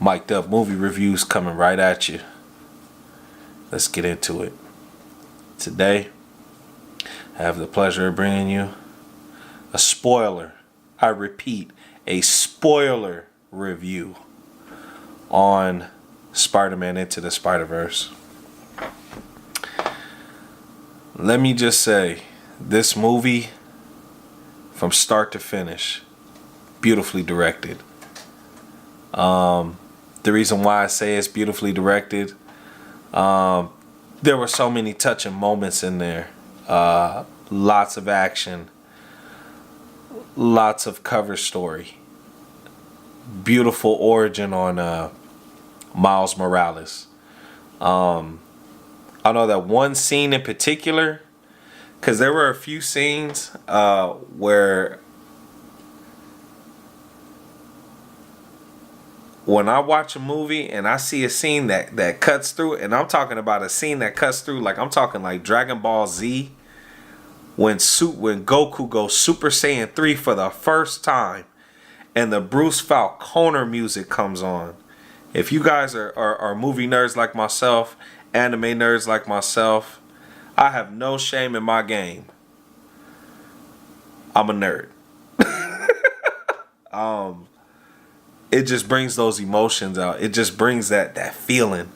Mic'd Up movie reviews coming right at you. Let's get into it. Today, I have the pleasure of bringing you a spoiler. I repeat, a spoiler review on Spider-Man Into the Spiderverse. Let me just say, this movie, from start to finish, beautifully directed. The reason why I say it's beautifully directed, there were so many touching moments in there. Lots of action, lots of cover story, beautiful origin on Miles Morales. I know that one scene in particular, because there were a few scenes where when I watch a movie and I see a scene that cuts through, and I'm talking about a scene that cuts through, like I'm talking like Dragon Ball Z, when Goku goes Super Saiyan 3 for the first time and the Bruce Falconer music comes on. If you guys are movie nerds like myself, anime nerds like myself, I have no shame in my game. I'm a nerd. It just brings those emotions out. It just brings that feeling.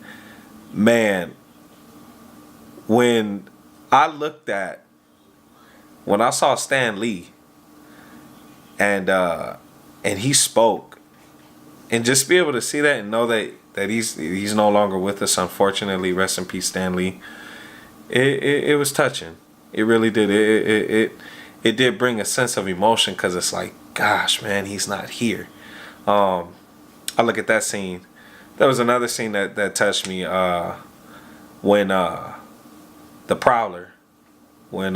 Man, when I saw Stan Lee and he spoke, and just be able to see that and know that he's no longer with us, unfortunately, rest in peace, Stan Lee. It was touching. It really did. It did bring a sense of emotion, because it's like, gosh, man, he's not here. I look at that scene. There was another scene that touched me when the Prowler, when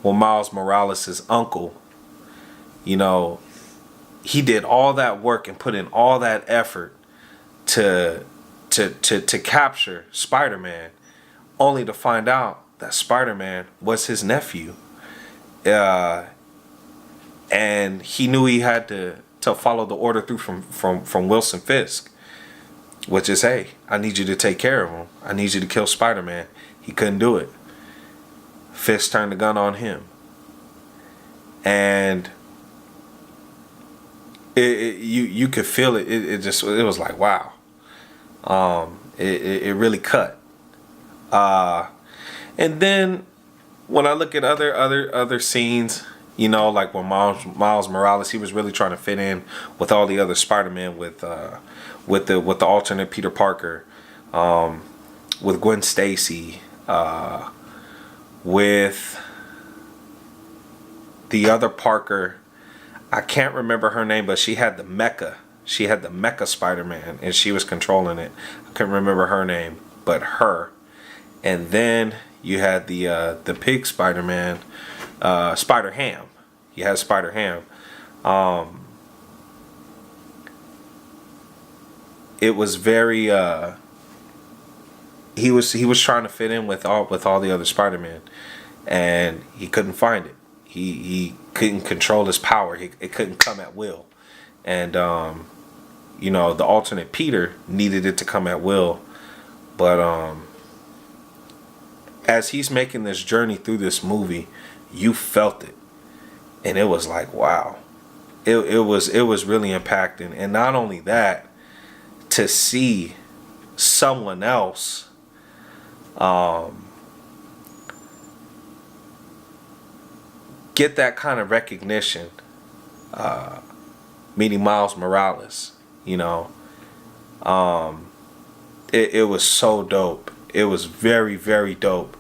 Miles Morales' uncle, he did all that work and put in all that effort to capture Spider-Man, only to find out that Spider-Man was his nephew. And he knew he had to follow the order through from Wilson Fisk, which is, hey, I need you to take care of him. I need you to kill Spider-Man. He couldn't do it. Fisk turned the gun on him. And you could feel it. It was like, wow. It really cut. And then when I look at other scenes, like when Miles Morales, he was really trying to fit in with all the other Spider-Man, with the alternate Peter Parker, with Gwen Stacy, with the other Parker. I can't remember her name, but she had the mecha. She had the mecha Spider-Man, and she was controlling it. I couldn't remember her name, but her. And then you had the pig Spider-Man, Spider-Ham. You had Spider-Ham. It was very. He was trying to fit in with all the other Spider-Man, and he couldn't find it. He couldn't control his power. It couldn't come at will, and the alternate Peter needed it to come at will, but as he's making this journey through this movie, you felt it, and it was like, wow, it was really impacting. And not only that, to see someone else get that kind of recognition, meeting Miles Morales, it was so dope. It was very, very dope.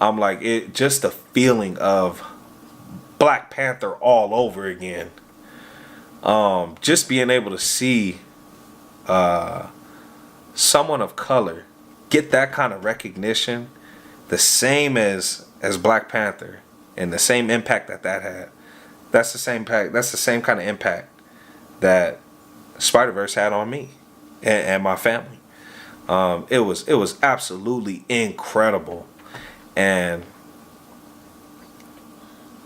I'm like, just the feeling of Black Panther all over again. Just being able to see someone of color get that kind of recognition, the same as Black Panther, and the same impact that had. That's the same kind of impact that Spiderverse had on me and my family. It was absolutely incredible. And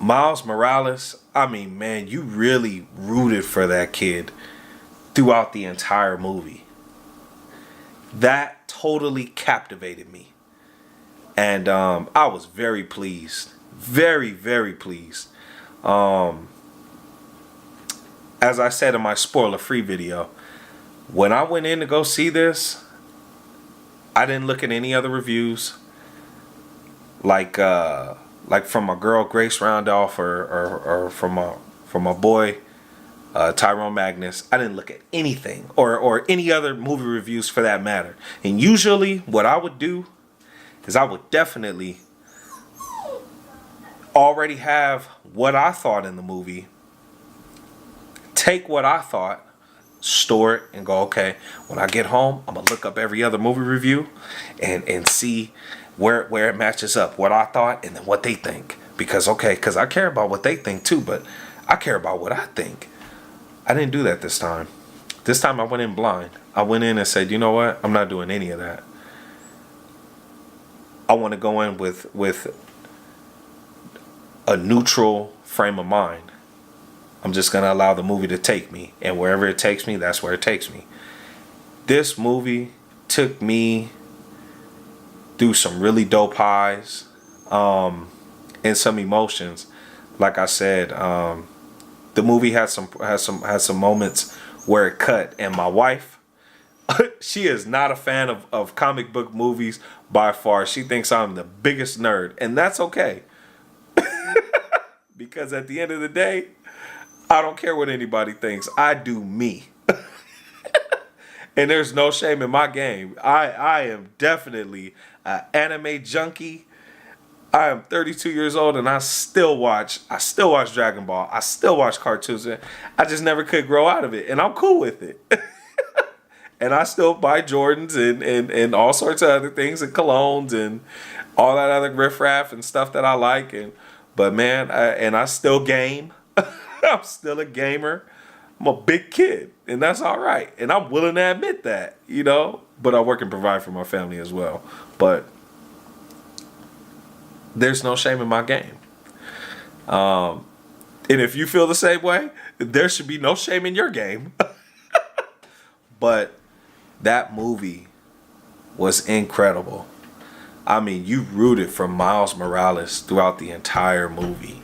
Miles Morales, I mean, man, you really rooted for that kid. throughout the entire movie. That totally captivated me. And I was very pleased. Very, very pleased. As I said in my spoiler-free video, when I went in to go see this, I didn't look at any other reviews. Like from my girl Grace Roundolph or from my boy Tyrone Magnus. I didn't look at anything or any other movie reviews for that matter. And usually what I would do is I would definitely already have what I thought in the movie, take what I thought, store it, and go, okay, when I get home, I'm gonna look up every other movie review and see where it matches up, what I thought and then what they think. Because I care about what they think too, but I care about what I think. I didn't do that this time. This time I went in blind. I went in and said, you know what? I'm not doing any of that. I want to go in with a neutral frame of mind. I'm just going to allow the movie to take me. And wherever it takes me, that's where it takes me. This movie took me through some really dope highs and some emotions. Like I said, the movie has some moments where it cut. And my wife, she is not a fan of comic book movies by far. She thinks I'm the biggest nerd. And that's okay. Because at the end of the day, I don't care what anybody thinks. I do me. And there's no shame in my game. I am definitely an anime junkie. I am 32 years old and I still watch Dragon Ball. I still watch cartoons. I just never could grow out of it. And I'm cool with it. And I still buy Jordans and all sorts of other things and colognes and all that other riffraff and stuff that I like. But man, I still game. I'm still a gamer. I'm a big kid, and that's all right. And I'm willing to admit that, you know. But I work and provide for my family as well. But there's no shame in my game. And if you feel the same way, there should be no shame in your game. But that movie was incredible. I mean, you rooted for Miles Morales throughout the entire movie.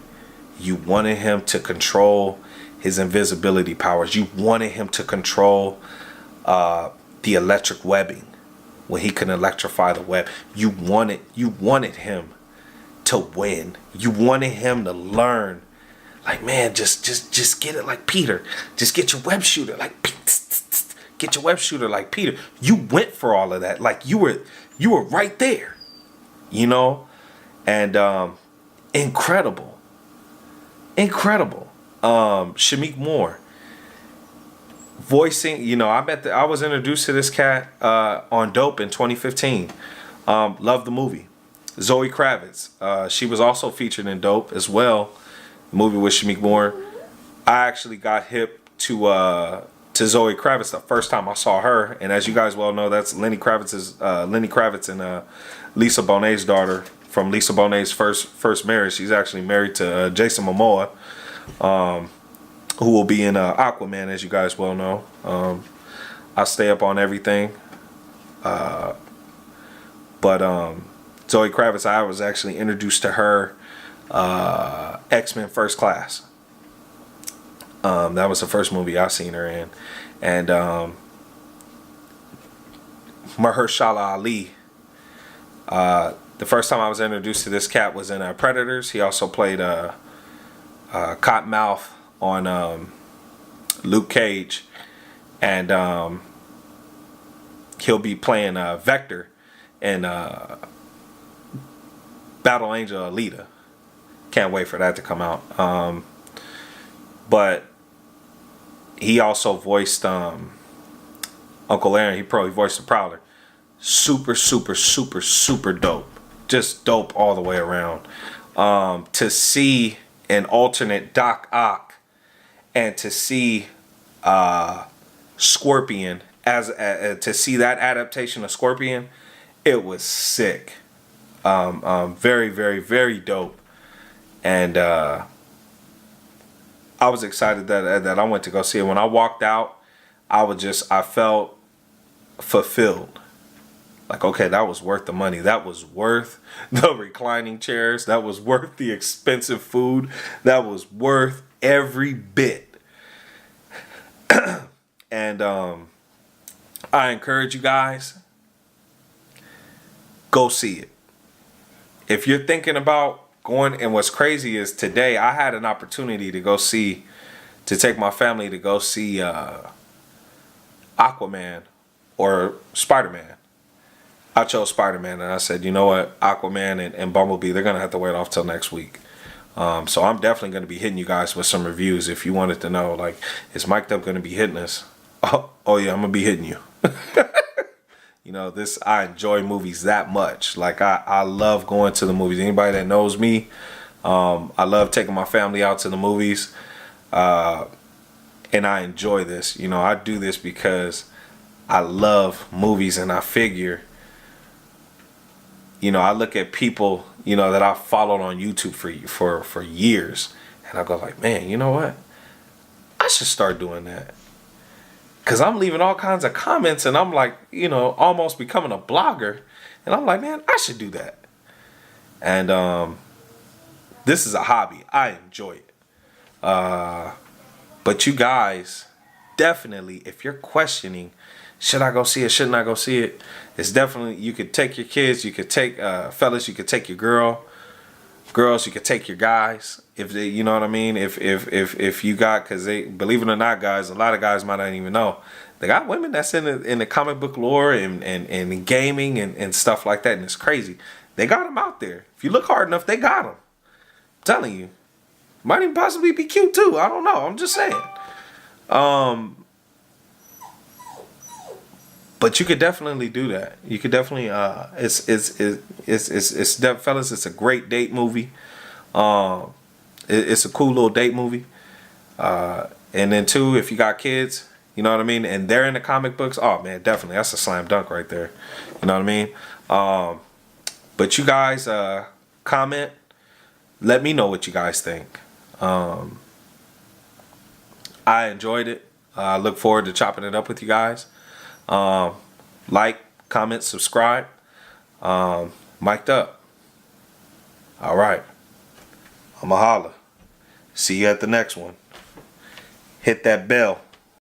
You wanted him to control his invisibility powers. You wanted him to control the electric webbing when he can electrify the web. You wanted him to win. You wanted him to learn. Like, man, just get it like Peter. Just get your web shooter like get your web shooter like Peter. You went for all of that. Like you were right there. You know? And incredible. Shameik Moore voicing, you know, I was introduced to this cat on Dope in 2015. Loved the movie. Zoe Kravitz, she was also featured in Dope as well, the movie with Shameik Moore. I actually got hip to Zoe Kravitz the first time I saw her, and as you guys well know, that's Lenny Kravitz and Lisa Bonet's daughter from Lisa Bonet's first marriage. She's actually married to Jason Momoa, who will be in Aquaman, as you guys well know. I stay up on everything. But Zoe Kravitz, I was actually introduced to her X-Men First Class. That was the first movie I seen her in. And Mahershala Ali, the first time I was introduced to this cat was in Predators. He also played Cottonmouth on Luke Cage. And he'll be playing Vector in Battle Angel Alita. Can't wait for that to come out. But he also voiced Uncle Aaron. He voiced the Prowler. Super dope. Just dope all the way around. To see an alternate Doc Ock and to see Scorpion to see that adaptation of Scorpion, it was sick. Very dope. And I was excited that I went to go see it. When I walked out, I felt fulfilled. Like, okay, that was worth the money. That was worth the reclining chairs. That was worth the expensive food. That was worth every bit. And I encourage you guys, go see it. If you're thinking about going, and what's crazy is today I had an opportunity to take my family to go see Aquaman or Spiderman. I chose Spiderman, and I said, you know what, Aquaman and Bumblebee, they're gonna have to wait off till next week. So I'm definitely gonna be hitting you guys with some reviews if you wanted to know, like, is Mic'd Up gonna be hitting us? Oh yeah, I'm gonna be hitting you. You know, I enjoy movies that much. Like, I love going to the movies. Anybody that knows me, I love taking my family out to the movies, and I enjoy this. You know, I do this because I love movies, and I figure, you know, I look at people, you know, that I've followed on YouTube for years, and I go like, man, you know what? I should start doing that. Cause I'm leaving all kinds of comments, and I'm like, you know, almost becoming a blogger, and I'm like, man, I should do that. And this is a hobby. I enjoy it. But you guys, definitely, if you're questioning, should I go see it? Shouldn't I go see it? It's definitely, you could take your kids, you could take fellas, you could take your girls, you could take your guys. If they, you know what I mean? If you got, because they, believe it or not, guys, a lot of guys might not even know, they got women that's in the comic book lore and gaming and stuff like that, and it's crazy. They got them out there. If you look hard enough, they got them. I'm telling you, might even possibly be cute too. I don't know. I'm just saying. But you could definitely do that. You could definitely. Fellas, it's a great date movie. It's a cool little date movie. And then too, if you got kids, you know what I mean, and they're in the comic books, oh man, definitely, that's a slam dunk right there. You know what I mean? But you guys, comment. Let me know what you guys think. I enjoyed it. I look forward to chopping it up with you guys. Like, comment, subscribe. Mic'd Up. All right. I'ma holla. See you at the next one. Hit that bell.